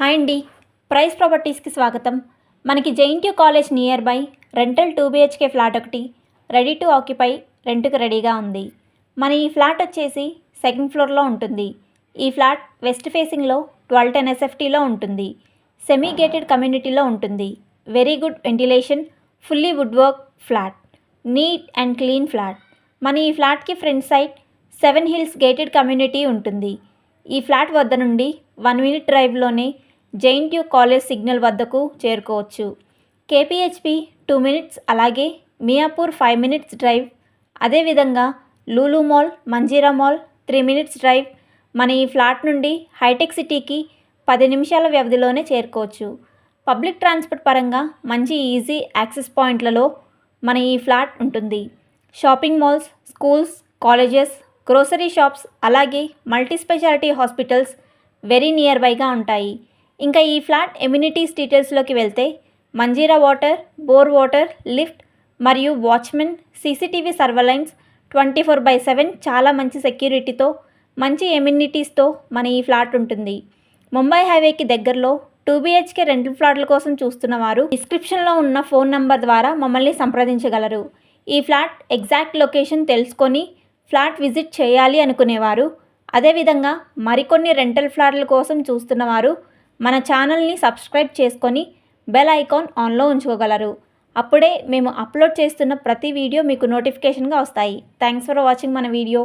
Hi అండి. Price ప్రాపర్టీస్కి స్వాగతం. మనకి JNTU college near by rental 2 BHK flat ఒకటి రెడీ టు ఆక్యుపై రెంట్కి రెడీగా ఉంది. మన ఈ ఫ్లాట్ వచ్చేసి సెకండ్ ఫ్లోర్లో ఉంటుంది. ఈ ఫ్లాట్ వెస్ట్ ఫేసింగ్లో 1210 SFTలో ఉంటుంది. సెమీ గేటెడ్ కమ్యూనిటీలో ఉంటుంది. Very good ventilation, fully wood work flat, neat and clean flat. మన ఈ ఫ్లాట్కి front side 7 hills gated community ఉంటుంది. ఈ ఫ్లాట్ వద్ద నుండి 1 మినిట్ డ్రైవ్లోనే జేఎన్‌టీయూ కాలేజ్ సిగ్నల్ వద్దకు చేరుకోవచ్చు. కేపీహెచ్పి 2 మినిట్స్, అలాగే మియాపూర్ 5 మినిట్స్ డ్రైవ్. అదేవిధంగా Lulu mall, Manjeera mall 3 minutes drive. మన ఈ ఫ్లాట్ నుండి హైటెక్ సిటీకి 10 నిమిషాల వ్యవధిలోనే చేరుకోవచ్చు. పబ్లిక్ ట్రాన్స్పోర్ట్ పరంగా మంచి ఈజీ యాక్సెస్ పాయింట్లలో మన ఈ ఫ్లాట్ ఉంటుంది. Shopping malls, schools, colleges, grocery shops, అలాగే multi speciality hospitals very near బైగా ఉంటాయి. ఇంకా ఈ ఫ్లాట్ ఎమ్యూనిటీస్ డీటెయిల్స్లోకి వెళ్తే Manjira water, bore water, lift మరియు వాచ్మెన్, సీసీటీవీ సర్వలైన్స్ 24/7 చాలా మంచి సెక్యూరిటీతో, మంచి ఎమ్యూనిటీస్తో మన ఈ ఫ్లాట్ ఉంటుంది. ముంబై హైవేకి దగ్గరలో 2 BHK రెంటల్ ఫ్లాట్ల కోసం చూస్తున్న వారు డిస్క్రిప్షన్లో ఉన్న ఫోన్ నంబర్ ద్వారా మమ్మల్ని సంప్రదించగలరు. ఈ ఫ్లాట్ ఎగ్జాక్ట్ లొకేషన్ తెలుసుకొని ఫ్లాట్ విజిట్ చేయాలి అనుకునేవారు, అదేవిధంగా మరికొన్ని రెంటల్ ఫ్లాట్ల కోసం చూస్తున్నవారు మన ఛానల్ని సబ్స్క్రైబ్ చేసుకొని బెల్ ఐకాన్ ఆన్లో ఉంచుకోగలరు. అప్పుడే మేము అప్లోడ్ చేస్తున్న ప్రతి వీడియో మీకు నోటిఫికేషన్గా వస్తాయి. థ్యాంక్స్ ఫర్ వాచింగ్ మన వీడియో.